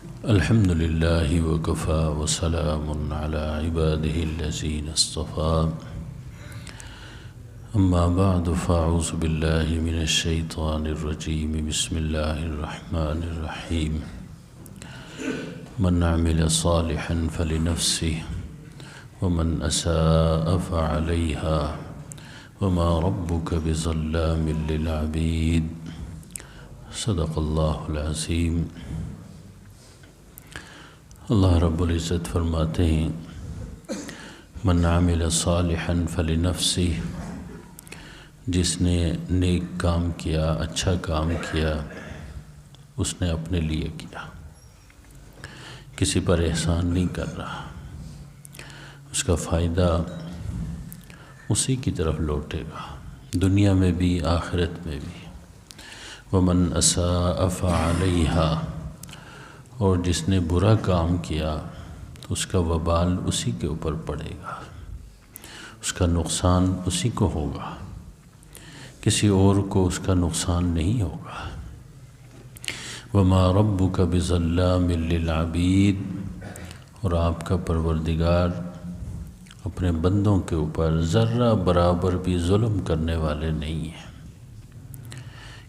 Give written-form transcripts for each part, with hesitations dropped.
الحمد لله وكفى وسلام على عباده الذين اصطفى أما بعد فأعوذ بالله من الشيطان الرجيم بسم الله الرحمن الرحيم من عمل صالحا فلنفسه ومن أساء فعليها وما ربك بظلام للعبيد صدق اللہ العظیم۔ اللہ رب العزت فرماتے ہیں من عمل صالحا فلنفسہ، جس نے نیک کام کیا، اچھا کام کیا، اس نے اپنے لیے کیا، کسی پر احسان نہیں کر رہا، اس کا فائدہ اسی کی طرف لوٹے گا، دنیا میں بھی آخرت میں بھی۔ ومن اساء فعلیہا، اور جس نے برا کام کیا تو اس کا وبال اسی کے اوپر پڑے گا، اس کا نقصان اسی کو ہوگا، کسی اور کو اس کا نقصان نہیں ہوگا۔ وما ربک بظلام للعبید، اور آپ کا پروردگار اپنے بندوں کے اوپر ذرہ برابر بھی ظلم کرنے والے نہیں ہیں۔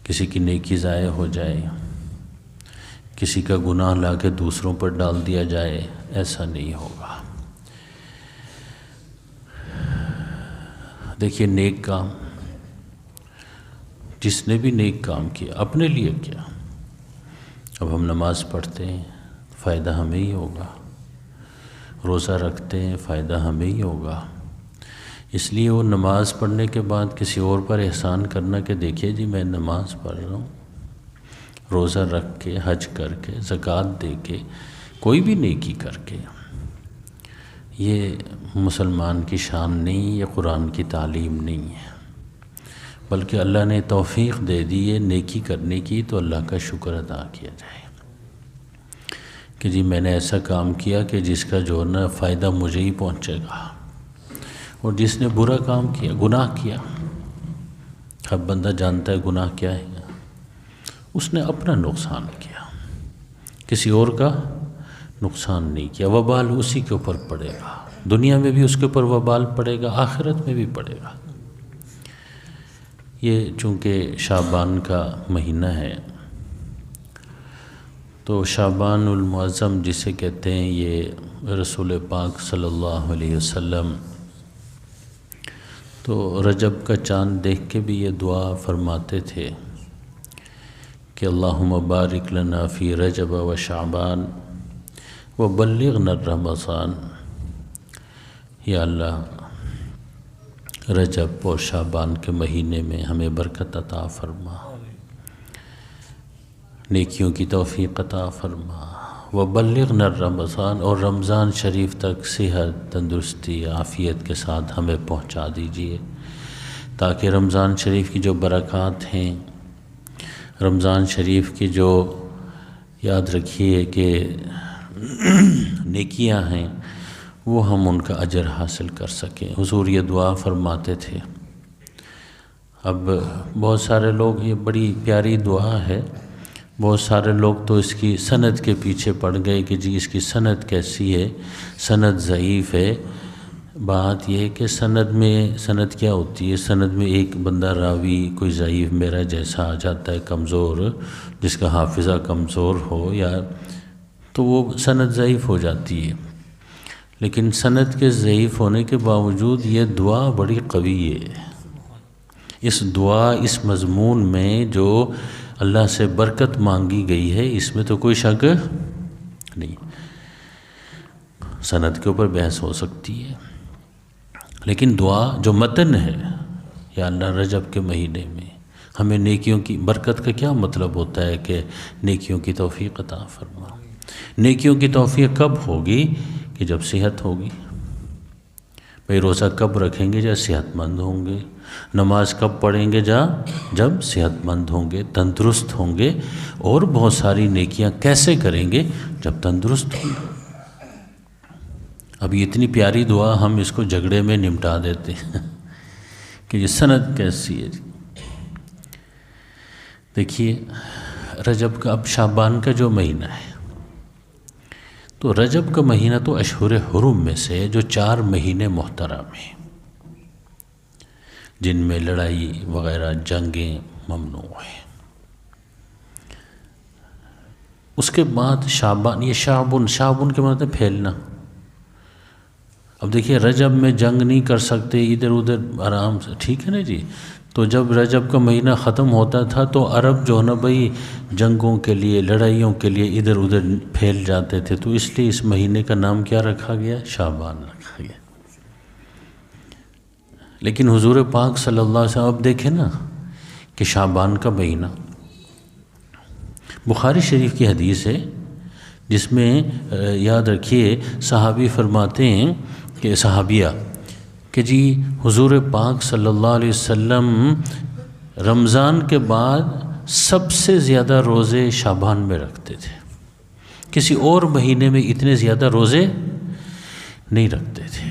کسی کی نیکی ضائع ہو جائے، کسی کا گناہ لا کے دوسروں پر ڈال دیا جائے، ایسا نہیں ہوگا۔ دیکھیے نیک کام، جس نے بھی نیک کام کیا اپنے لیے کیا۔ اب ہم نماز پڑھتے ہیں، فائدہ ہمیں ہی ہوگا، روزہ رکھتے ہیں، فائدہ ہمیں ہی ہوگا۔ اس لیے وہ نماز پڑھنے کے بعد کسی اور پر احسان کرنا کہ دیکھیے جی میں نماز پڑھ رہا ہوں، روزہ رکھ کے، حج کر کے، زکوٰۃ دے کے، کوئی بھی نیکی کر کے، یہ مسلمان کی شان نہیں، یہ قرآن کی تعلیم نہیں ہے۔ بلکہ اللہ نے توفیق دے دی ہے نیکی کرنے کی، تو اللہ کا شکر ادا کیا جائے کہ جی میں نے ایسا کام کیا کہ جس کا جو نا فائدہ مجھے ہی پہنچے گا۔ اور جس نے برا کام کیا، گناہ کیا، ہر بندہ جانتا ہے گناہ کیا ہے، اس نے اپنا نقصان کیا، کسی اور کا نقصان نہیں کیا۔ وبال اسی کے اوپر پڑے گا، دنیا میں بھی اس کے اوپر وبال پڑے گا، آخرت میں بھی پڑے گا۔ یہ چونکہ شعبان کا مہینہ ہے، تو شعبان المعظم جسے کہتے ہیں، یہ رسول پاک صلی اللہ علیہ وسلم تو رجب کا چاند دیکھ کے بھی یہ دعا فرماتے تھے کہ اللہم بارک لنا فی رجب و شعبان و بلغنا رمضان، یا اللہ رجب اور شعبان کے مہینے میں ہمیں برکت عطا فرما، نیکیوں کی توفیق عطا فرما، وبلغنا رمضان، اور رمضان شریف تک صحت، تندرستی، عافیت کے ساتھ ہمیں پہنچا دیجیے، تاکہ رمضان شریف کی جو برکات ہیں، رمضان شریف کی جو یاد رکھیے کہ نیکیاں ہیں، وہ ہم ان کا اجر حاصل کر سکیں۔ حضور یہ دعا فرماتے تھے۔ اب بہت سارے لوگ، یہ بڑی پیاری دعا ہے، بہت سارے لوگ تو اس کی سند کے پیچھے پڑ گئے کہ جی اس کی سند کیسی ہے، سند ضعیف ہے۔ بات یہ ہے کہ سند کیا ہوتی ہے؟ سند میں ایک بندہ راوی کوئی ضعیف میرا جیسا آ جاتا ہے، کمزور، جس کا حافظہ کمزور ہو، یا تو وہ سند ضعیف ہو جاتی ہے۔ لیکن سند کے ضعیف ہونے کے باوجود یہ دعا بڑی قوی ہے۔ اس دعا، اس مضمون میں جو اللہ سے برکت مانگی گئی ہے، اس میں تو کوئی شک نہیں۔ سند کے اوپر بحث ہو سکتی ہے، لیکن دعا جو متن ہے، یا اللہ رجب کے مہینے میں ہمیں نیکیوں کی برکت کا کیا مطلب ہوتا ہے کہ نیکیوں کی توفیق عطا فرما۔ نیکیوں کی توفیق کب ہوگی؟ کہ جب صحت ہوگی۔ بھئی روزہ کب رکھیں گے؟ جب صحت مند ہوں گے۔ نماز کب پڑھیں گے؟ جب صحت مند ہوں گے، تندرست ہوں گے۔ اور بہت ساری نیکیاں کیسے کریں گے؟ جب تندرست ہوں گے۔ اب یہ اتنی پیاری دعا ہم اس کو جھگڑے میں نمٹا دیتے ہیں کہ یہ سند کیسی ہے۔ دیکھیے رجب کا، اب شعبان کا جو مہینہ ہے، تو رجب کا مہینہ تو اشہر حرم میں سے جو 4 مہینے محترم ہیں، جن میں لڑائی وغیرہ جنگیں ممنوع ہیں۔ اس کے بعد شعبان، یہ شعبن کے مطلب پھیلنا۔ اب دیکھیے رجب میں جنگ نہیں کر سکتے، ادھر ادھر آرام سے، ٹھیک ہے نا جی۔ تو جب رجب کا مہینہ ختم ہوتا تھا تو عرب جو ہے نا بھائی جنگوں کے لیے، لڑائیوں کے لیے ادھر ادھر پھیل جاتے تھے، تو اس لیے اس مہینے کا نام کیا رکھا گیا؟ شعبان رکھا گیا۔ لیکن حضور پاک صلی اللہ علیہ وسلم اب دیکھیں نا کہ شعبان کا مہینہ، بخاری شریف کی حدیث ہے جس میں یاد رکھیے صحابی فرماتے ہیں کہ صحابیہ کہ جی حضور پاک صلی اللہ علیہ وسلم رمضان کے بعد سب سے زیادہ روزے شعبان میں رکھتے تھے، کسی اور مہینے میں اتنے زیادہ روزے نہیں رکھتے تھے۔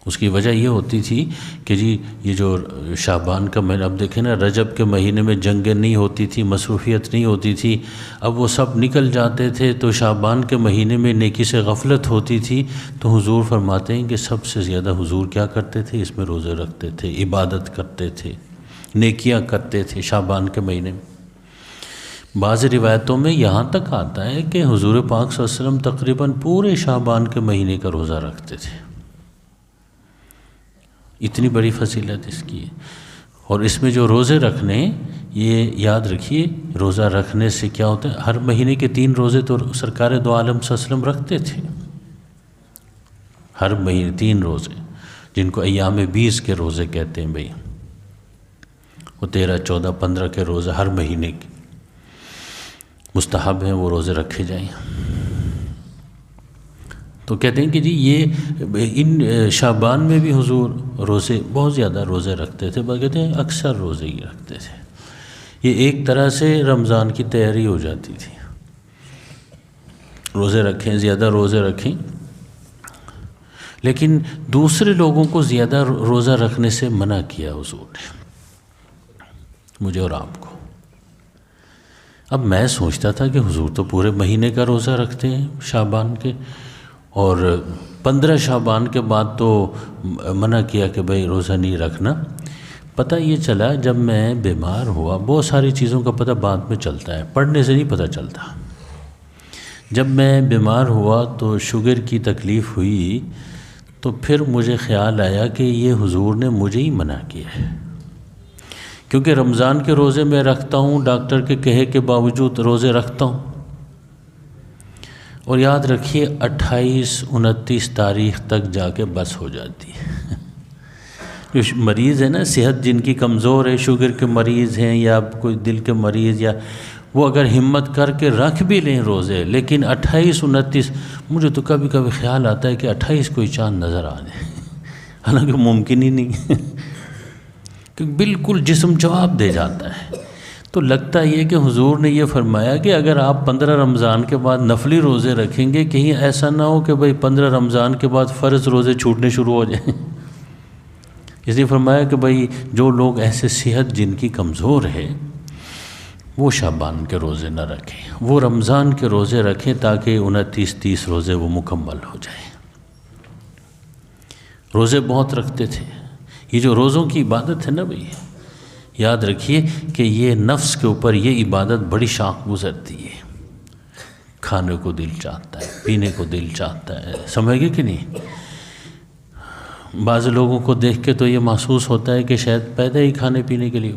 اس کی وجہ یہ ہوتی تھی کہ جی یہ جو شعبان کا مہینہ، اب دیکھیں نا رجب کے مہینے میں جنگیں نہیں ہوتی تھی، مصروفیت نہیں ہوتی تھی، اب وہ سب نکل جاتے تھے، تو شعبان کے مہینے میں نیکی سے غفلت ہوتی تھی، تو حضور فرماتے ہیں کہ سب سے زیادہ حضور کیا کرتے تھے؟ اس میں روزے رکھتے تھے، عبادت کرتے تھے، نیکیاں کرتے تھے شعبان کے مہینے میں۔ بعض روایتوں میں یہاں تک آتا ہے کہ حضور پاک صلی اللہ علیہ وسلم تقریباً پورے شعبان کے مہینے کا روزہ رکھتے تھے، اتنی بڑی فضیلت اس کی ہے۔ اور اس میں جو روزے رکھنے، یہ یاد رکھیے روزہ رکھنے سے کیا ہوتا ہے، ہر مہینے کے 3 روزے تو سرکار دو عالم صلی اللہ علیہ وسلم رکھتے تھے، ہر مہینے 3 روزے، جن کو ایام 20 کے روزے کہتے ہیں بھائی، وہ 13، 14، 15 کے روزے ہر مہینے کے مستحب ہیں، وہ روزے رکھے جائیں۔ تو کہتے ہیں کہ جی یہ ان شعبان میں بھی حضور روزے بہت زیادہ روزے رکھتے تھے، کہتے ہیں اکثر روزے ہی رکھتے تھے۔ یہ ایک طرح سے رمضان کی تیاری ہو جاتی تھی، روزے رکھیں، زیادہ روزے رکھیں۔ لیکن دوسرے لوگوں کو زیادہ روزہ رکھنے سے منع کیا حضور نے، مجھے اور آپ کو۔ اب میں سوچتا تھا کہ حضور تو پورے مہینے کا روزہ رکھتے ہیں شعبان کے، اور 15 شعبان کے بعد تو منع کیا کہ بھائی روزہ نہیں رکھنا۔ پتہ یہ چلا جب میں بیمار ہوا، بہت ساری چیزوں کا پتہ بعد میں چلتا ہے، پڑھنے سے نہیں پتہ چلتا۔ جب میں بیمار ہوا تو شوگر کی تکلیف ہوئی، تو پھر مجھے خیال آیا کہ یہ حضور نے مجھے ہی منع کیا ہے، کیونکہ رمضان کے روزے میں رکھتا ہوں، ڈاکٹر کے کہے کے باوجود روزے رکھتا ہوں۔ اور یاد رکھیے 28، 29 تاریخ تک جا کے بس ہو جاتی ہے۔ جو مریض ہے نا، صحت جن کی کمزور ہے، شوگر کے مریض ہیں یا کوئی دل کے مریض، یا وہ اگر ہمت کر کے رکھ بھی لیں روزے، لیکن 28، 29، مجھے تو کبھی کبھی خیال آتا ہے کہ 28 کوئی چاند نظر آ جائے، حالانکہ ممکن ہی نہیں کہ بالکل جسم جواب دے جاتا ہے۔ تو لگتا یہ کہ حضور نے یہ فرمایا کہ اگر آپ 15 رمضان کے بعد نفلی روزے رکھیں گے، کہیں ایسا نہ ہو کہ بھئی 15 رمضان کے بعد فرض روزے چھوٹنے شروع ہو جائیں۔ اس لیے فرمایا کہ بھئی جو لوگ ایسے صحت جن کی کمزور ہے، وہ شعبان کے روزے نہ رکھیں، وہ رمضان کے روزے رکھیں، تاکہ 29، 30 روزے وہ مکمل ہو جائیں۔ روزے بہت رکھتے تھے۔ یہ جو روزوں کی عبادت ہے نا بھئی، یاد رکھیے کہ یہ نفس کے اوپر یہ عبادت بڑی شاق گزرتی ہے۔ کھانے کو دل چاہتا ہے، پینے کو دل چاہتا ہے، سمجھ گئے کہ نہیں؟ بعض لوگوں کو دیکھ کے تو یہ محسوس ہوتا ہے کہ شاید پیدا ہی کھانے پینے کے لیے۔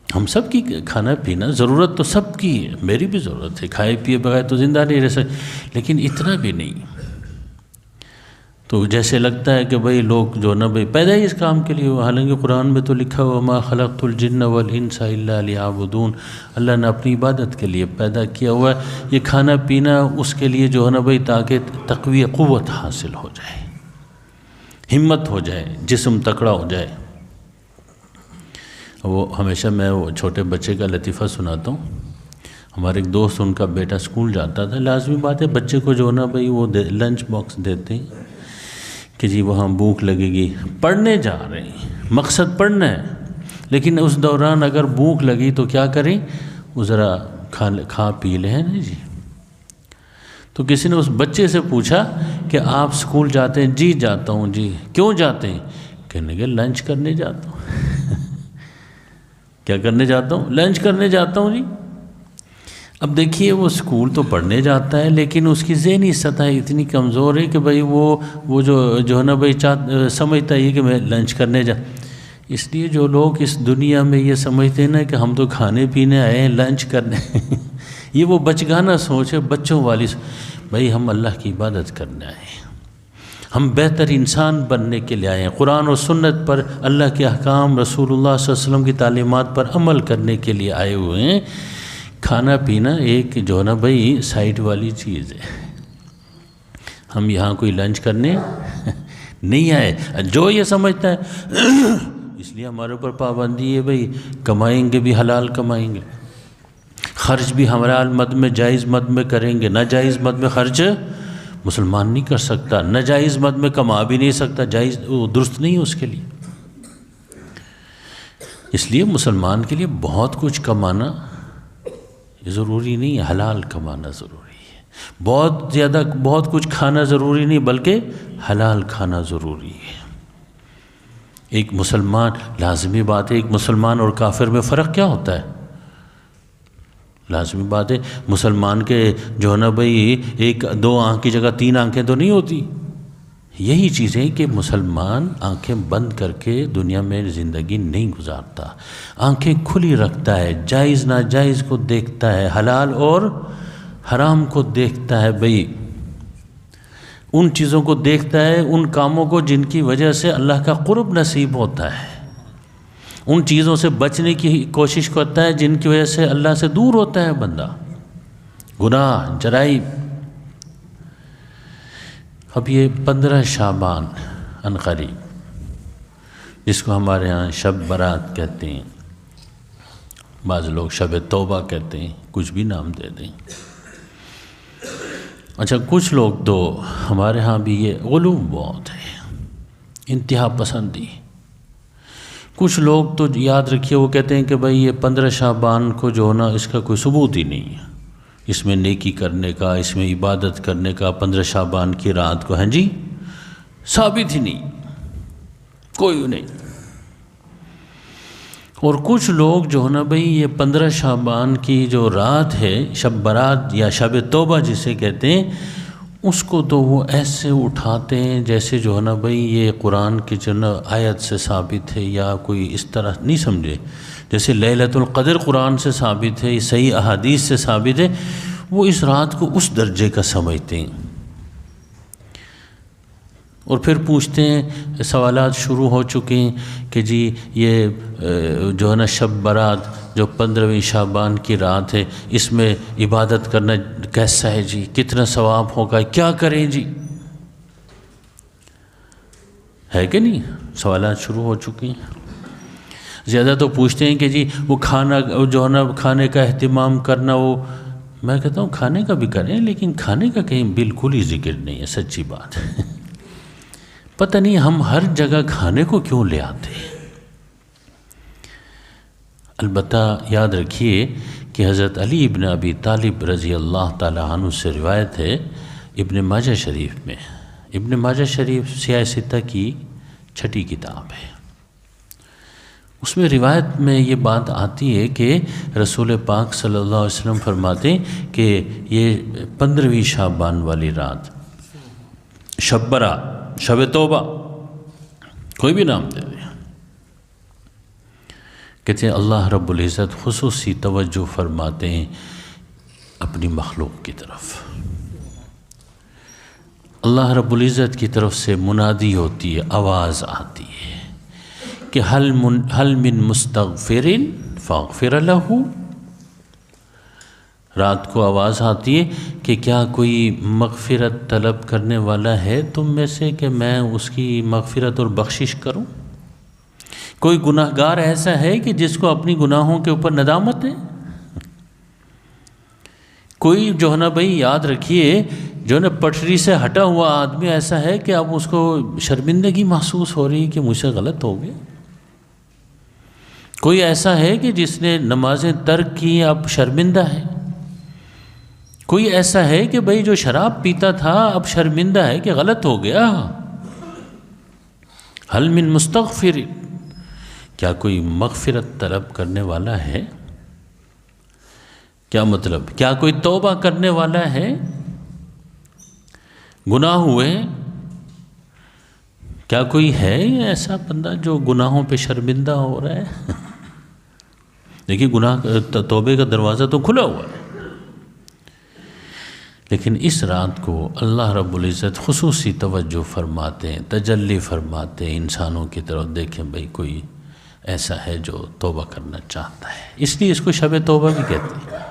ہم سب کی کھانا پینا ضرورت تو سب کی ہے، میری بھی ضرورت ہے، کھائے پیے بغیر تو زندہ نہیں رہ سکتے، لیکن اتنا بھی نہیں۔ تو جیسے لگتا ہے کہ بھئی لوگ جو نا بھئی پیدا ہی اس کام کے لیے، حالانکہ قرآن میں تو لکھا ہوا ما خلقت الجن والانس الا لیعبدون، اللہ نے اپنی عبادت کے لیے پیدا کیا ہوا ہے۔ یہ کھانا پینا اس کے لیے جو ہے نا بھئی تاکہ تقوی قوت حاصل ہو جائے، ہمت ہو جائے، جسم تکڑا ہو جائے۔ وہ ہمیشہ میں وہ چھوٹے بچے کا لطیفہ سناتا ہوں۔ ہمارے ایک دوست، ان کا بیٹا اسکول جاتا تھا، لازمی بات ہے بچے کو جو نا بھئی وہ لنچ باکس دیتے ہیں کہ جی وہاں بھوک لگے گی، پڑھنے جا رہے ہیں، مقصد پڑھنا ہے، لیکن اس دوران اگر بھوک لگی تو کیا کریں، وہ ذرا کھا پی لے ہیں نا جی. تو کسی نے اس بچے سے پوچھا کہ آپ اسکول جاتے ہیں؟ جی جاتا ہوں. جی کیوں جاتے ہیں؟ کہنے کہ لنچ کرنے جاتا ہوں. کیا کرنے جاتا ہوں؟ لنچ کرنے جاتا ہوں جی. اب دیکھیے وہ اسکول تو پڑھنے جاتا ہے لیکن اس کی ذہنی سطح اتنی کمزور ہے کہ بھائی وہ جو ہے نا بھائی سمجھتا ہے کہ میں لنچ کرنے اس لیے جو لوگ اس دنیا میں یہ سمجھتے ہیں نا کہ ہم تو کھانے پینے آئے ہیں لنچ کرنے یہ وہ بچگانہ سوچ ہے، بچوں والی بھائی ہم اللہ کی عبادت کرنے آئے ہیں، ہم بہتر انسان بننے کے لیے آئے ہیں، قرآن و سنت پر اللہ کے احکام، رسول اللہ صلی اللہ علیہ وسلم کی تعلیمات پر عمل کرنے کے لیے آئے ہوئے ہیں. کھانا پینا ایک جو ہے نا بھائی سائڈ والی چیز ہے. ہم یہاں کوئی لنچ کرنے نہیں آئے. جو یہ سمجھتا ہے اس لیے ہمارے اوپر پابندی ہے بھائی کمائیں گے بھی حلال کمائیں گے، خرچ بھی حلال مد میں جائز مد میں کریں گے. ناجائز مد میں خرچ مسلمان نہیں کر سکتا، ناجائز مد میں کما بھی نہیں سکتا، جائز درست نہیں اس کے لیے. اس لیے مسلمان کے لیے بہت کچھ کمانا ضروری نہیں ہے، حلال کمانا ضروری ہے. بہت کچھ کھانا ضروری نہیں بلکہ حلال کھانا ضروری ہے. ایک مسلمان، لازمی بات ہے، ایک مسلمان اور کافر میں فرق کیا ہوتا ہے؟ لازمی بات ہے مسلمان کے جو ہے نا بھائی ایک دو آنکھ کی جگہ 3 آنکھیں تو نہیں ہوتی. یہی چیزیں کہ مسلمان آنکھیں بند کر کے دنیا میں زندگی نہیں گزارتا، آنکھیں کھلی رکھتا ہے، جائز ناجائز کو دیکھتا ہے، حلال اور حرام کو دیکھتا ہے. بھائی ان چیزوں کو دیکھتا ہے، ان کاموں کو جن کی وجہ سے اللہ کا قرب نصیب ہوتا ہے، ان چیزوں سے بچنے کی کوشش کرتا ہے جن کی وجہ سے اللہ سے دور ہوتا ہے بندہ، گناہ جرائم. اب یہ 15 شعبان عنقریب، جس کو ہمارے ہاں شب برات کہتے ہیں، بعض لوگ شب توبہ کہتے ہیں، کچھ بھی نام دے دیں. اچھا کچھ لوگ تو ہمارے ہاں بھی یہ غلو بہت ہے، انتہا پسندی. کچھ لوگ تو یاد رکھیے وہ کہتے ہیں کہ بھائی یہ 15 شعبان کو جو ہونا اس کا کوئی ثبوت ہی نہیں ہے، اس میں نیکی کرنے کا، اس میں عبادت کرنے کا 15 شعبان کی رات کو، ہاں جی ثابت ہی نہیں، کوئی نہیں. اور کچھ لوگ جو ہے نا بھائی یہ 15 شعبان کی جو رات ہے، شب برات یا شب توبہ جسے کہتے ہیں، اس کو تو وہ ایسے اٹھاتے ہیں جیسے جو ہے نا بھائی یہ قرآن کی جو نا آیت سے ثابت ہے یا کوئی اس طرح نہیں سمجھے، جیسے لیلۃ القدر قرآن سے ثابت ہے، صحیح احادیث سے ثابت ہے، وہ اس رات کو اس درجے کا سمجھتے ہیں. اور پھر پوچھتے ہیں، سوالات شروع ہو چکے ہیں کہ جی یہ جو ہے نا شب برات جو 15ویں شعبان کی رات ہے، اس میں عبادت کرنا کیسا ہے جی، کتنا ثواب ہوگا، کیا کریں جی، ہے کہ نہیں؟ سوالات شروع ہو چکے ہیں. زیادہ تو پوچھتے ہیں کہ جی وہ کھانا جو ہے نا کھانے کا اہتمام کرنا، وہ میں کہتا ہوں کھانے کا بھی کریں لیکن کھانے کا کہیں بالکل ہی ذکر نہیں ہے. سچی بات ہے، پتہ نہیں ہم ہر جگہ کھانے کو کیوں لے آتے ہیں. البتہ یاد رکھیے کہ حضرت علی ابن ابی طالب رضی اللہ تعالی عنہ سے روایت ہے ابن ماجہ شریف میں. ابن ماجہ شریف سیاہ ستہ کی 6ٹھی کتاب ہے. اس میں روایت میں یہ بات آتی ہے کہ رسول پاک صلی اللہ علیہ وسلم فرماتے ہیں کہ یہ 15ویں شعبان والی رات، شب برات، شب توبہ، کوئی بھی نام دے دیں، کہتے ہیں اللہ رب العزت خصوصی توجہ فرماتے ہیں اپنی مخلوق کی طرف. اللہ رب العزت کی طرف سے منادی ہوتی ہے، آواز آتی ہے کہ حل من مستغفر فاغفر لہ. رات کو آواز آتی ہے کہ کیا کوئی مغفرت طلب کرنے والا ہے تم میں سے کہ میں اس کی مغفرت اور بخشش کروں. کوئی گناہ گار ایسا ہے کہ جس کو اپنی گناہوں کے اوپر ندامت ہے. کوئی جو ہے نا بھائی یاد رکھیے جو ہے نا پٹری سے ہٹا ہوا آدمی ایسا ہے کہ اب اس کو شرمندگی محسوس ہو رہی ہے کہ مجھ سے غلط ہو گیا. کوئی ایسا ہے کہ جس نے نمازیں ترک کی اب شرمندہ ہے. کوئی ایسا ہے کہ بھئی جو شراب پیتا تھا اب شرمندہ ہے کہ غلط ہو گیا؟ حل من مستغفر، کیا کوئی مغفرت طلب کرنے والا ہے؟ کیا مطلب؟ کیا کوئی توبہ کرنے والا ہے؟ گناہ ہوئے، کیا کوئی ہے ایسا بندہ جو گناہوں پہ شرمندہ ہو رہا ہے؟ دیکھیے گناہ توبے کا دروازہ تو کھلا ہوا ہے، لیکن اس رات کو اللہ رب العزت خصوصی توجہ فرماتے ہیں، تجلی فرماتے ہیں انسانوں کی طرف، دیکھیں بھئی کوئی ایسا ہے جو توبہ کرنا چاہتا ہے، اس لیے اس کو شب توبہ بھی کہتے ہیں،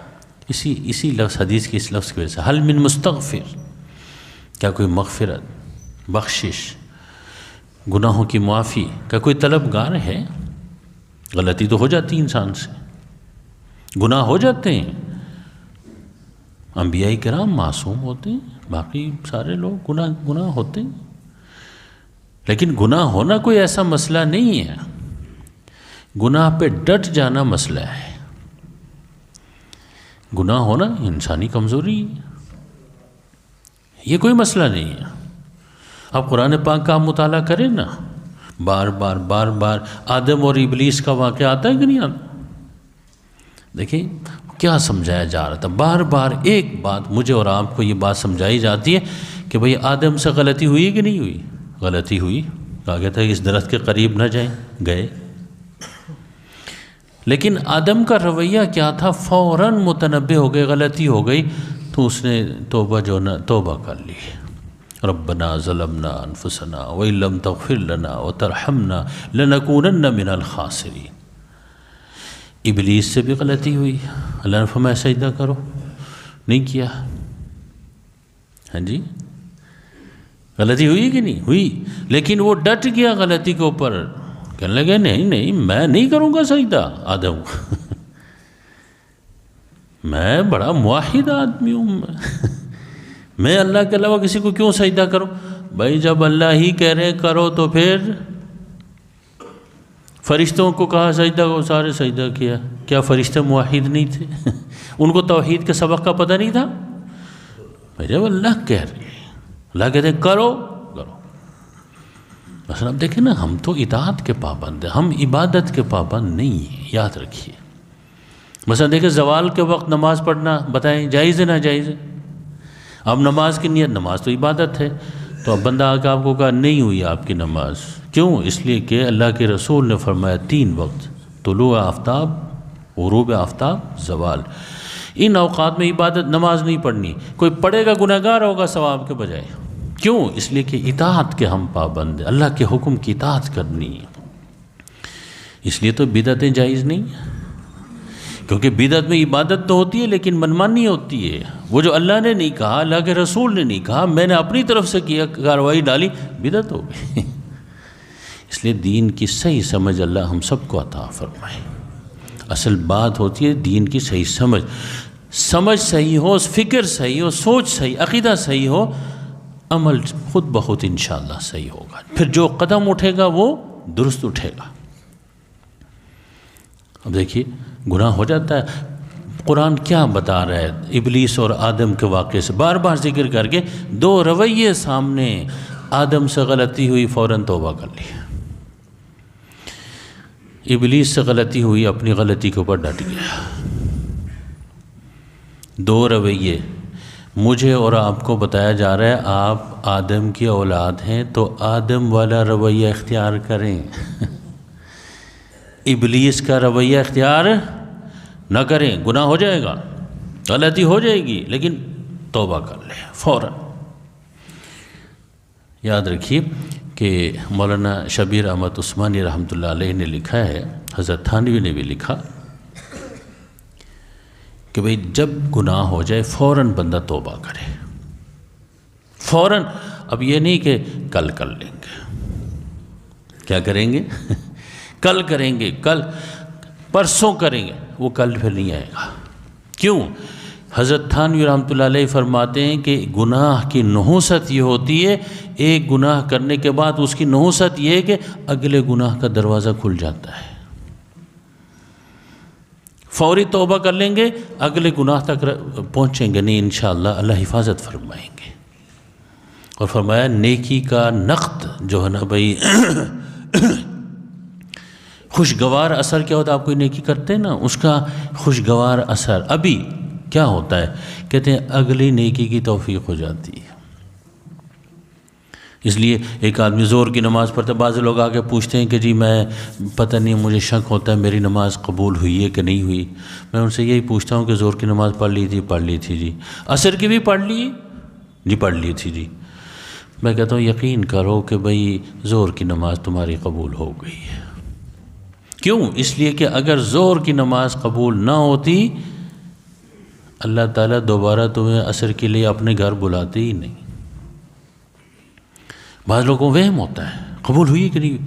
اسی لفظ، حدیث کی اس لفظ کی وجہ سے۔ حل من مستغفر، کیا کوئی مغفرت، بخشش، گناہوں کی معافی کا کوئی طلبگار ہے؟ غلطی تو ہو جاتی انسان سے، گناہ ہو جاتے ہیں، انبیاء کرام معصوم ہوتے ہیں، باقی سارے لوگ گناہ ہوتے ہیں، لیکن گناہ ہونا کوئی ایسا مسئلہ نہیں ہے، گناہ پہ ڈٹ جانا مسئلہ ہے۔ گناہ ہونا انسانی کمزوری ہے، یہ کوئی مسئلہ نہیں ہے۔ اب قرآن پاک کا آپ مطالعہ کریں نا، بار بار آدم اور ابلیس کا واقعہ آتا ہے کہ نہیں آتا؟ دیکھیں کیا سمجھایا جا رہا تھا، بار بار ایک بات مجھے اور آپ کو یہ بات سمجھائی جاتی ہے کہ بھئی آدم سے غلطی ہوئی کہ نہیں ہوئی؟ غلطی ہوئی، کہا گیا تھا کہ اس درخت کے قریب نہ جائیں، گئے، لیکن آدم کا رویہ کیا تھا؟ فوراً متنبہ ہو گئے، غلطی ہو گئی تو اس نے توبہ کر لی، ربنا ظلمنا انفسنا وان لم تغفر لنا وترحمنا لنکونن من الخاسرین۔ ابلیس سے بھی غلطی ہوئی، اللہ نے فرمایا سجدہ کرو، نہیں کیا، ہاں جی، غلطی ہوئی کہ نہیں ہوئی، لیکن وہ ڈٹ گیا غلطی کے اوپر، کہنے لگے نہیں میں نہیں کروں گا سجدہ آدم، میں بڑا موحد آدمی ہوں، میں اللہ کے علاوہ کسی کو کیوں سجدہ کروں؟ بھائی جب اللہ ہی کہہ رہے کرو تو پھر فرشتوں کو کہا سجدہ کو، سارے سجدہ کیا، کیا فرشتے موحد نہیں تھے؟ ان کو توحید کے سبق کا پتہ نہیں تھا؟ بھائی جب اللہ کہہ رہے ہیں، اللہ کہتے ہیں کرو۔ مثلا اب دیکھیں نا، ہم تو اطاعت کے پابند ہیں، ہم عبادت کے پابند نہیں ہیں، یاد رکھیے۔ مثلا دیکھیں زوال کے وقت نماز پڑھنا بتائیں جائز ہے ناجائز ہے؟ اب نماز کی نیت، نماز تو عبادت ہے، تو اب بندہ آ کے آپ کو کہا نہیں ہوئی آپ کی نماز، کیوں؟ اس لیے کہ اللہ کے رسول نے فرمایا 3 وقت، طلوع آفتاب، غروب آفتاب، زوال، ان اوقات میں عبادت نماز نہیں پڑھنی، کوئی پڑھے گا گناہگار ہوگا ثواب کے بجائے، کیوں؟ اس لیے کہ اطاعت کے ہم پابند ہیں، اللہ کے حکم کی اطاعت کرنی ہے، اس لیے تو بدعتیں جائز نہیں ہیں، کیونکہ بدعت میں عبادت تو ہوتی ہے لیکن منمانی ہوتی ہے، وہ جو اللہ نے نہیں کہا، اللہ کے رسول نے نہیں کہا، میں نے اپنی طرف سے کیا، کارروائی ڈالی، بدعت ہو گئی۔ اس لیے دین کی صحیح سمجھ اللہ ہم سب کو عطا فرمائے۔ اصل بات ہوتی ہے دین کی صحیح سمجھ صحیح ہو، فکر صحیح ہو، سوچ صحیح، عقیدہ صحیح ہو، عمل خود بخود انشاءاللہ صحیح ہوگا، پھر جو قدم اٹھے گا وہ درست اٹھے گا۔ اب دیکھیے گناہ ہو جاتا ہے، قرآن کیا بتا رہا ہے ابلیس اور آدم کے واقعے سے، بار بار ذکر کر کے 2 رویے سامنے، آدم سے غلطی ہوئی فوراً توبہ کر لی، ابلیس سے غلطی ہوئی اپنی غلطی کے اوپر ڈٹ گیا۔ 2 رویے مجھے اور آپ کو بتایا جا رہا ہے، آپ آدم کی اولاد ہیں تو آدم والا رویہ اختیار کریں، ابلیس کا رویہ اختیار نہ کریں، گناہ ہو جائے گا، غلطی ہو جائے گی، لیکن توبہ کر لیں فوراً۔ یاد رکھیے کہ مولانا شبیر احمد عثمانی رحمۃ اللہ علیہ نے لکھا ہے، حضرت تھانوی نے بھی لکھا کہ بھئی جب گناہ ہو جائے فوراً بندہ توبہ کرے، فوراً، اب یہ نہیں کہ کل کر لیں گے، کیا کریں گے؟ کل کریں گے، کل پرسوں کریں گے، وہ کل پھر نہیں آئے گا، کیوں؟ حضرت تھانوی رحمۃ اللہ علیہ فرماتے ہیں کہ گناہ کی نحوست یہ ہوتی ہے، ایک گناہ کرنے کے بعد اس کی نحوست یہ ہے کہ اگلے گناہ کا دروازہ کھل جاتا ہے، فوری توبہ کر لیں گے، اگلے گناہ تک پہنچیں گے نہیں انشاءاللہ، اللہ حفاظت فرمائیں گے۔ اور فرمایا نیکی کا نقد جو ہے نا بھائی خوشگوار اثر کیا ہوتا ہے؟ آپ کوئی نیکی کرتے ہیں نا، اس کا خوشگوار اثر ابھی کیا ہوتا ہے؟ کہتے ہیں اگلی نیکی کی توفیق ہو جاتی ہے۔ اس لیے ایک آدمی زور کی نماز پڑھتا ہے، بعض لوگ آ کے پوچھتے ہیں کہ جی میں پتہ نہیں، مجھے شک ہوتا ہے میری نماز قبول ہوئی ہے کہ نہیں ہوئی۔ میں ان سے یہی پوچھتا ہوں کہ زور کی نماز پڑھ لی تھی جی، عصر کی بھی پڑھ لی جی، پڑھ لی تھی جی۔ میں کہتا ہوں یقین کرو کہ بھئی زور کی نماز تمہاری قبول ہو گئی ہے۔ کیوں؟ اس لیے کہ اگر زور کی نماز قبول نہ ہوتی، اللہ تعالیٰ دوبارہ تمہیں عصر کے لیے اپنے گھر بلاتے ہی نہیں۔ بعض لوگوں کو وہم ہوتا ہے قبول ہوئی کہ نہیں،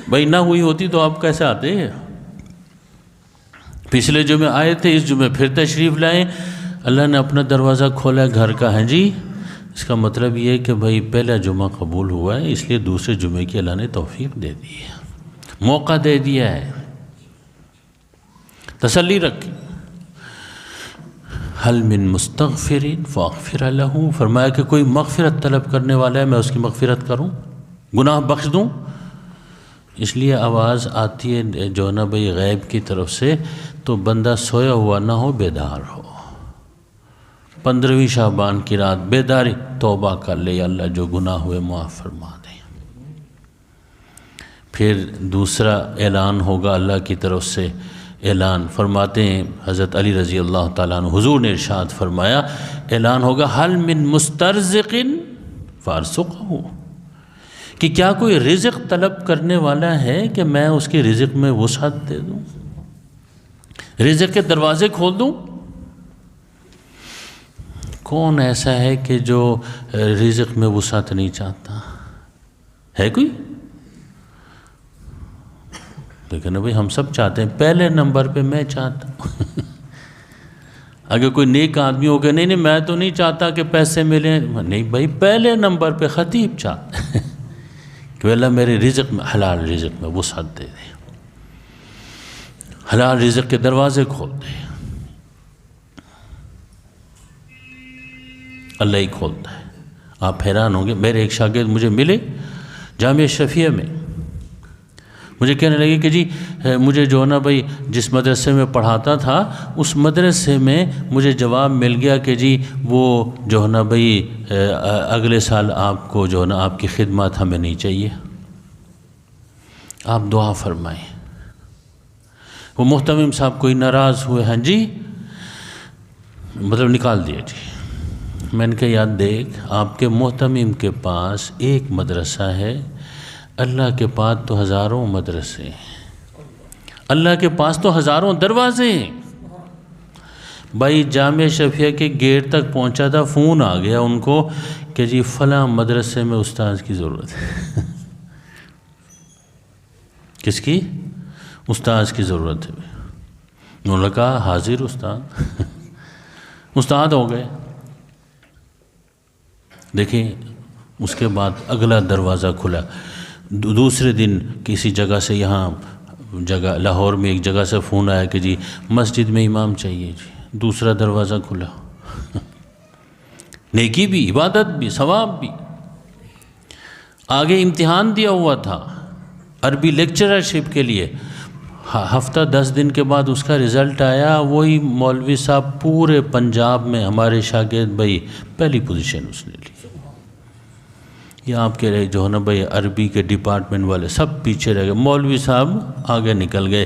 بھائی نہ ہوئی ہوتی تو آپ کیسے آتے؟ پچھلے جمعے آئے تھے، اس جمعے پھر تشریف لائیں، اللہ نے اپنا دروازہ کھولا ہے گھر کا، ہیں جی۔ اس کا مطلب یہ ہے کہ بھائی پہلا جمعہ قبول ہوا ہے، اس لیے دوسرے جمعے کی اللہ نے توفیق دے دی ہے، موقع دے دیا ہے۔ تسلی رکھیں۔ حل من مستغفر فاغفر له، فرمایا کہ کوئی مغفرت طلب کرنے والا ہے، میں اس کی مغفرت کروں، گناہ بخش دوں۔ اس لیے آواز آتی ہے جو نا بھئی غیب کی طرف سے، تو بندہ سویا ہوا نہ ہو، بیدار ہو۔ 15ویں شعبان کی رات بیداری، توبہ کر لے، یا اللہ جو گناہ ہوئے معاف فرما دے۔ پھر دوسرا اعلان ہوگا اللہ کی طرف سے، اعلان فرماتے ہیں حضرت علی رضی اللہ تعالیٰ عنہ، حضور نے ارشاد فرمایا، اعلان ہوگا حل من مسترزق فارزقہ، کہ کیا کوئی رزق طلب کرنے والا ہے کہ میں اس کے رزق میں وسعت دے دوں، رزق کے دروازے کھول دوں۔ کون ایسا ہے کہ جو رزق میں وسعت نہیں چاہتا؟ ہے کوئی؟ لیکن بھائی ہم سب چاہتے ہیں، پہلے نمبر پہ میں چاہتا ہوں۔ اگر کوئی نیک آدمی ہو کہ نہیں میں تو نہیں چاہتا کہ پیسے ملیں، نہیں بھائی پہلے نمبر پہ خطیب چاہتا ہے کہ اللہ میرے رزق میں، حلال رزق میں وسعت دے دے، حلال رزق کے دروازے کھول دے۔ اللہ ہی کھولتا ہے۔ آپ حیران ہوں گے، میرے ایک شاگرد مجھے ملے جامعہ شفیہ میں، مجھے کہنے لگے کہ جی مجھے جو نا بھائی جس مدرسے میں پڑھاتا تھا، اس مدرسے میں مجھے جواب مل گیا کہ جی وہ جو نا بھائی اگلے سال آپ کو جو نا آپ کی خدمات ہمیں نہیں چاہیے، آپ دعا فرمائیں۔ وہ محتمم صاحب کوئی ناراض ہوئے، ہیں جی مطلب نکال دیا جی۔ میں نے کہا یاد دیکھ، آپ کے محتمم کے پاس ایک مدرسہ ہے، اللہ کے پاس تو ہزاروں مدرسے ہیں، اللہ کے پاس تو ہزاروں دروازے ہیں۔ بھائی جامعہ شفیہ کے گیٹ تک پہنچا تھا، فون آ گیا ان کو کہ جی فلاں مدرسے میں استاذ کی ضرورت ہے۔ کس کی؟ استاذ کی ضرورت ہے۔ انہوں نے کہا حاضر استاد، استاد ہو گئے۔ دیکھیں اس کے بعد اگلا دروازہ کھلا، دوسرے دن کسی جگہ سے، یہاں جگہ لاہور میں ایک جگہ سے فون آیا کہ جی مسجد میں امام چاہیے جی، دوسرا دروازہ کھلا۔ نیکی بھی، عبادت بھی، ثواب بھی۔ آگے امتحان دیا ہوا تھا عربی لیکچررشپ کے لیے، ہفتہ 10 دن کے بعد اس کا رزلٹ آیا، وہی مولوی صاحب پورے پنجاب میں ہمارے شاگرد بھائی پہلی پوزیشن اس نے لی۔ یہ آپ کے رہے جو ہے نا بھائی عربی کے ڈپارٹمنٹ والے سب پیچھے رہ گئے، مولوی صاحب آگے نکل گئے۔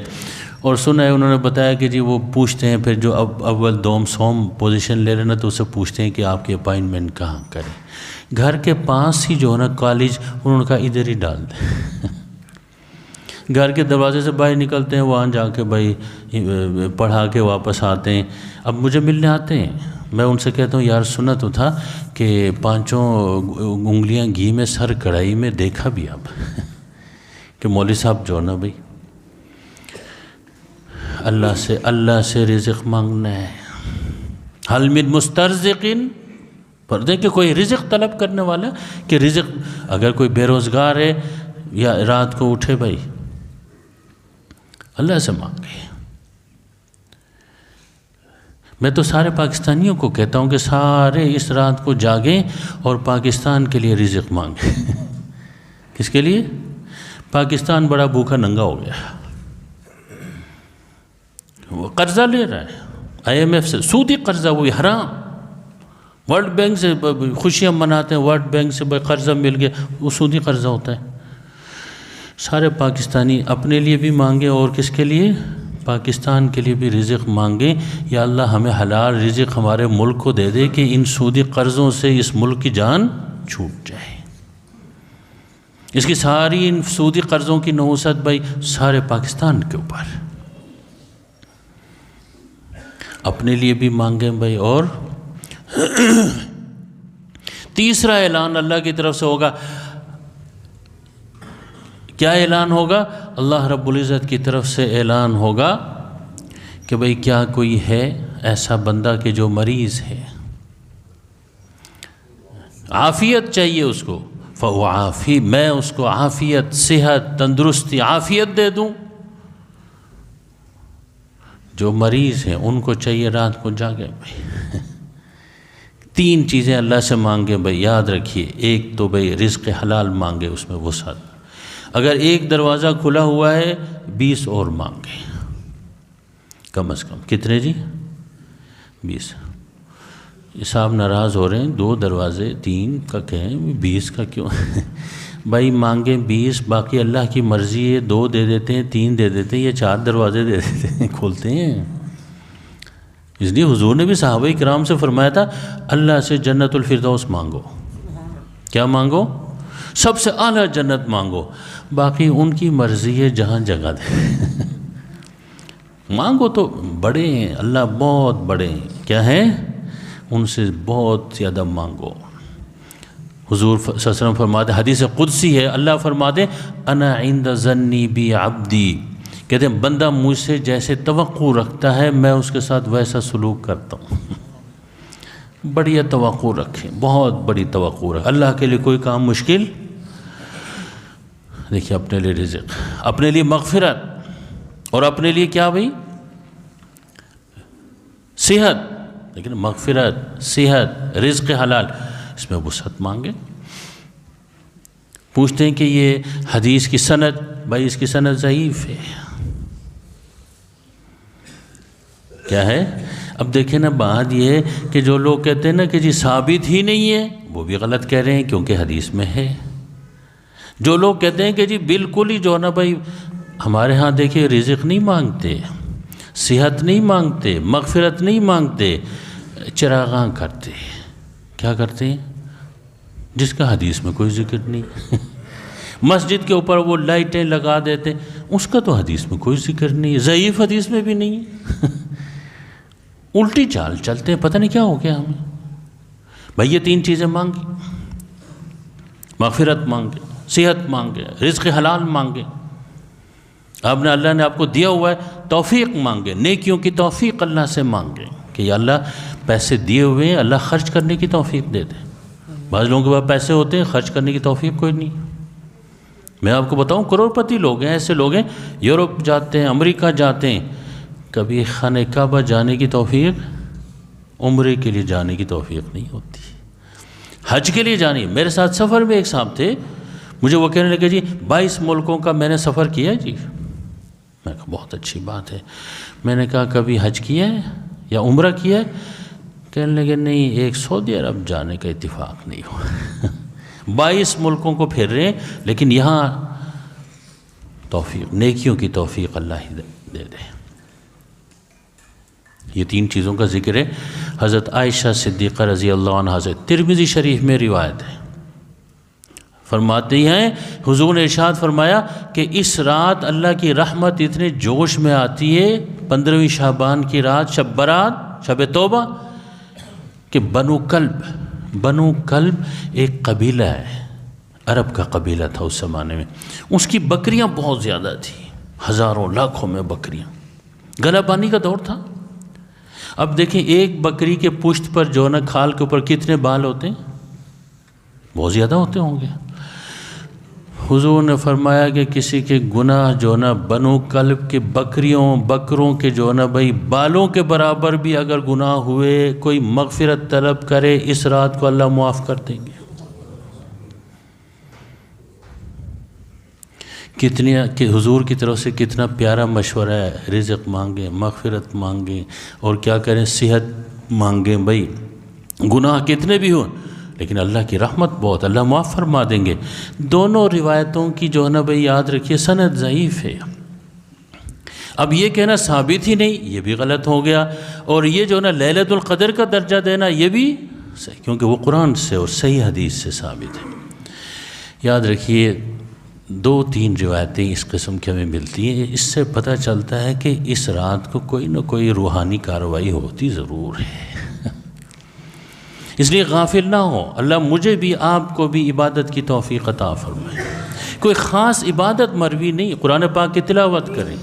اور سنا ہے انہوں نے بتایا کہ جی وہ پوچھتے ہیں پھر جو اول دوم سوم پوزیشن لے رہے نا، تو اسے پوچھتے ہیں کہ آپ کی اپائنٹمنٹ کہاں کریں۔ گھر کے پاس ہی جو ہے نا کالج، انہوں نے کہا ادھر ہی ڈال دیں۔ گھر کے دروازے سے باہر نکلتے ہیں، وہاں جا کے بھائی پڑھا کے واپس آتے ہیں۔ اب مجھے ملنے آتے ہیں، میں ان سے کہتا ہوں یار سنا تو تھا کہ 5 انگلیاں گھی میں سر کڑھائی میں، دیکھا بھی اب کہ مولوی صاحب جو نا بھائی اللہ سے رزق مانگنا ہے۔ حل من مسترزق، پر دیکھ کہ کوئی رزق طلب کرنے والا، کہ رزق اگر کوئی بے روزگار ہے یا رات کو اٹھے بھائی اللہ سے مانگے، میں تو سارے پاکستانیوں کو کہتا ہوں کہ سارے اس رات کو جاگیں اور پاکستان کے لیے رزق مانگیں۔ کس کے لیے؟ پاکستان بڑا بھوکا ننگا ہو گیا، وہ قرضہ لے رہا ہے IMF سے، سودی قرضہ، وہی حرام۔ ورلڈ بینک سے خوشیاں مناتے ہیں، ورلڈ بینک سے قرضہ مل گیا، وہ سودی قرضہ ہوتا ہے۔ سارے پاکستانی اپنے لیے بھی مانگیں اور کس کے لیے؟ پاکستان کے لیے بھی رزق مانگیں، یا اللہ ہمیں حلال رزق ہمارے ملک کو دے دے کہ ان سودی قرضوں سے اس ملک کی جان چھوٹ جائے۔ اس کی ساری ان سودی قرضوں کی نحوست بھائی سارے پاکستان کے اوپر۔ اپنے لیے بھی مانگیں بھائی، اور تیسرا اعلان اللہ کی طرف سے ہوگا۔ کیا اعلان ہوگا؟ اللہ رب العزت کی طرف سے اعلان ہوگا کہ بھئی کیا کوئی ہے ایسا بندہ کہ جو مریض ہے، عافیت چاہیے اس کو، فَوْعَافِي، میں اس کو عافیت، صحت، تندرستی، عافیت دے دوں۔ جو مریض ہیں ان کو چاہیے رات کو جاگے بھئی۔ 3 چیزیں اللہ سے مانگے بھئی، یاد رکھیے۔ ایک تو بھئی رزق حلال مانگے، اس میں وسعت۔ اگر ایک دروازہ کھلا ہوا ہے 20 اور مانگے کم از کم۔ کتنے جی؟ 20۔ یہ صاحب ناراض ہو رہے ہیں، 2 دروازے 3 کا کہیں، 20 کا کیوں؟ بھائی مانگیں 20، باقی اللہ کی مرضی ہے، 2 دے دیتے ہیں، 3 دے دیتے ہیں، یہ 4 دروازے دے دیتے ہیں، کھولتے ہیں۔ اس لیے حضور نے بھی صحابہ کرام سے فرمایا تھا اللہ سے جنت الفردوس مانگو۔ کیا مانگو؟ سب سے اعلیٰ جنت مانگو، باقی ان کی مرضی ہے جہاں جگہ دے۔ مانگو تو بڑے ہیں، اللہ بہت بڑے ہیں، کیا ہیں؟ ان سے بہت زیادہ مانگو۔ حضور صلی اللہ علیہ وسلم فرماتے، حدیث قدسی ہے، اللہ فرماتے انا عند ظنی بی عبدی، کہتے ہیں بندہ مجھ سے جیسے توقع رکھتا ہے میں اس کے ساتھ ویسا سلوک کرتا ہوں۔ بڑی توقع رکھیں، بہت بڑی توقع رکھیں۔ اللہ کے لیے کوئی کام مشکل؟ دیکھیے، اپنے لیے رزق، اپنے لیے مغفرت، اور اپنے لیے کیا بھئی؟ صحت۔ لیکن مغفرت، صحت، رزق حلال، اس میں وسعت مانگے۔ پوچھتے ہیں کہ یہ حدیث کی سند، بھائی اس کی سند ضعیف ہے۔ کیا ہے؟ اب دیکھیں نا، بات یہ ہے کہ جو لوگ کہتے ہیں نا کہ جی ثابت ہی نہیں ہے، وہ بھی غلط کہہ رہے ہیں کیونکہ حدیث میں ہے۔ جو لوگ کہتے ہیں کہ جی بالکل ہی جو نا بھائی ہمارے ہاں دیکھیں رزق نہیں مانگتے، صحت نہیں مانگتے، مغفرت نہیں مانگتے، چراغاں کرتے۔ کیا کرتے ہیں؟ جس کا حدیث میں کوئی ذکر نہیں۔ مسجد کے اوپر وہ لائٹیں لگا دیتے، اس کا تو حدیث میں کوئی ذکر نہیں، ضعیف حدیث میں بھی نہیں ہے۔ الٹی چال چلتے ہیں، پتہ نہیں کیا ہو گیا ہمیں۔ بھائی یہ 3 چیزیں مانگی، مغفرت مانگے، صحت مانگے، رزق حلال مانگے۔ اللہ نے آپ کو دیا ہوا ہے، توفیق مانگے، نیکیوں کی توفیق اللہ سے مانگے کہ یا اللہ پیسے دیے ہوئے ہیں، اللہ خرچ کرنے کی توفیق دے دے۔ بعض لوگوں کے پاس پیسے ہوتے ہیں، خرچ کرنے کی توفیق کوئی نہیں۔ میں آپ کو بتاؤں کروڑپتی لوگ ہیں، ایسے لوگ ہیں یورپ جاتے ہیں، امریکہ جاتے ہیں، کبھی خانہ کعبہ جانے کی توفیق، عمرے کے لیے جانے کی توفیق نہیں ہوتی، حج کے لیے جانی۔ میرے ساتھ سفر میں ایک صاحب تھے، مجھے وہ کہنے لگے جی 22 ملکوں کا میں نے سفر کیا ہے جی۔ میں کہا بہت اچھی بات ہے۔ میں نے کہا کبھی حج کیا ہے یا عمرہ کیا ہے؟ کہنے لگے نہیں، ایک سعودی عرب جانے کا اتفاق نہیں ہوا۔ 22 ملکوں کو پھر رہے ہیں، لیکن یہاں توفیق، نیکیوں کی توفیق اللہ ہی دے دے۔ یہ 3 چیزوں کا ذکر ہے۔ حضرت عائشہ صدیقہ رضی اللہ عنہا سے ترمذی شریف میں روایت ہے، فرماتے ہیں حضور نے ارشاد فرمایا کہ اس رات اللہ کی رحمت اتنے جوش میں آتی ہے، 15ویں شعبان کی رات، شب برات، شب توبہ، کہ بنو کلب ایک قبیلہ ہے، عرب کا قبیلہ تھا اس زمانے میں، اس کی بکریاں بہت زیادہ تھیں، ہزاروں لاکھوں میں بکریاں، گلا بانی کا دور تھا۔ اب دیکھیں ایک بکری کے پشت پر جو نا کھال کے اوپر کتنے بال ہوتے ہیں؟ بہت زیادہ ہوتے ہوں گے۔ حضور نے فرمایا کہ کسی کے گناہ جو نا بنو کلب کے بکروں کے جو نا بھائی بالوں کے برابر بھی اگر گناہ ہوئے، کوئی مغفرت طلب کرے اس رات کو اللہ معاف کر دیں گے۔ کہ حضور کی طرف سے کتنا پیارا مشورہ ہے، رزق مانگیں، مغفرت مانگیں، اور کیا کریں، صحت مانگیں۔ بھائی گناہ کتنے بھی ہوں لیکن اللہ کی رحمت بہت، اللہ معاف فرما دیں گے۔ دونوں روایتوں کی جو ہے نا بھائی یاد رکھیے سند ضعیف ہے۔ اب یہ کہنا ثابت ہی نہیں، یہ بھی غلط ہو گیا، اور یہ جو ہے نا لیلۃ القدر کا درجہ دینا یہ بھی صحیح، کیونکہ وہ قرآن سے اور صحیح حدیث سے ثابت ہے۔ یاد رکھیے 2-3 روایتیں اس قسم کی ہمیں ملتی ہیں، اس سے پتہ چلتا ہے کہ اس رات کو کوئی نہ کوئی روحانی کارروائی ہوتی ضرور ہے۔ اس لیے غافل نہ ہو، اللہ مجھے بھی آپ کو بھی عبادت کی توفیق عطا فرمائے۔ کوئی خاص عبادت مروی نہیں، قرآن پاک کی تلاوت کریں۔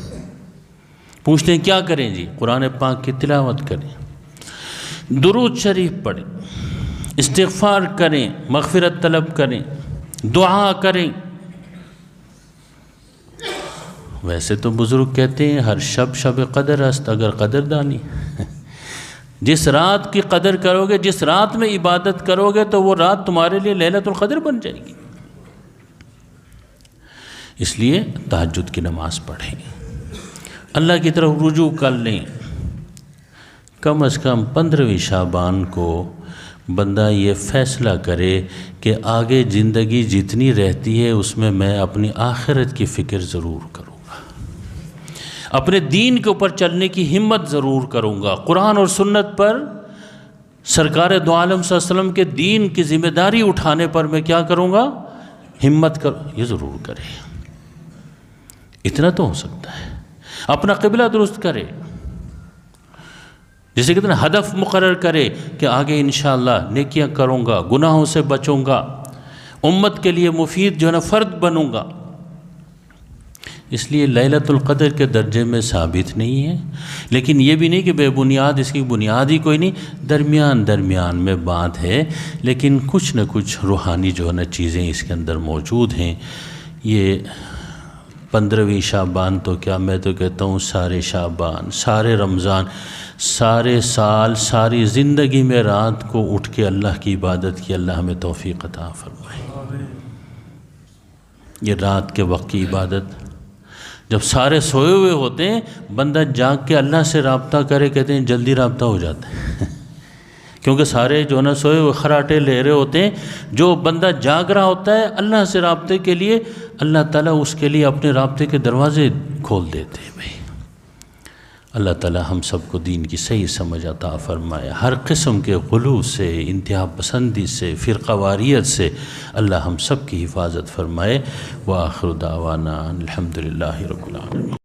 پوچھتے ہیں کیا کریں جی؟ قرآن پاک کی تلاوت کریں، درود شریف پڑھیں، استغفار کریں، مغفرت طلب کریں، دعا کریں۔ ویسے تو بزرگ کہتے ہیں ہر شب قدر است اگر قدر دانی، جس رات کی قدر کرو گے، جس رات میں عبادت کرو گے تو وہ رات تمہارے لیے لیلۃ القدر بن جائے گی۔ اس لیے تہجد کی نماز پڑھیں، اللہ کی طرف رجوع کر لیں۔ کم از کم 15ویں شعبان کو بندہ یہ فیصلہ کرے کہ آگے زندگی جتنی رہتی ہے اس میں میں اپنی آخرت کی فکر ضرور کروں گا، اپنے دین کے اوپر چلنے کی ہمت ضرور کروں گا، قرآن اور سنت پر سرکار دو عالم صلی اللہ علیہ وسلم کے دین کی ذمہ داری اٹھانے پر میں کیا کروں گا، ہمت کروں، یہ ضرور کرے۔ اتنا تو ہو سکتا ہے۔ اپنا قبلہ درست کرے، جسے کہتے ہیں ہدف مقرر کرے کہ آگے انشاءاللہ نیکیاں کروں گا، گناہوں سے بچوں گا، امت کے لیے مفید جو ہے نا فرد بنوں گا۔ اس لیے لیلۃ القدر کے درجے میں ثابت نہیں ہے، لیکن یہ بھی نہیں کہ بے بنیاد، اس کی بنیاد ہی کوئی نہیں، درمیان میں بات ہے، لیکن کچھ نہ کچھ روحانی جو ہے نا چیزیں اس کے اندر موجود ہیں۔ یہ 15ویں شعبان تو کیا، میں تو کہتا ہوں سارے شعبان، سارے رمضان، سارے سال، ساری زندگی میں رات کو اٹھ کے اللہ کی عبادت کی، اللہ ہمیں توفیق عطا فرمائے۔ یہ رات کے وقت کی عبادت، جب سارے سوئے ہوئے ہوتے ہیں، بندہ جاگ کے اللہ سے رابطہ کرے، کہتے ہیں جلدی رابطہ ہو جاتا ہے کیونکہ سارے جو نا سوئے ہوئے خراٹے لے رہے ہوتے ہیں۔ جو بندہ جاگ رہا ہوتا ہے اللہ سے رابطے کے لیے، اللہ تعالیٰ اس کے لیے اپنے رابطے کے دروازے کھول دیتے ہیں۔ بھائی اللہ تعالیٰ ہم سب کو دین کی صحیح سمجھ عطا فرمائے، ہر قسم کے غلو سے، انتہا پسندی سے، فرقہ واریت سے اللہ ہم سب کی حفاظت فرمائے۔ وآخر دعوانا الحمدللہ رب العالمین۔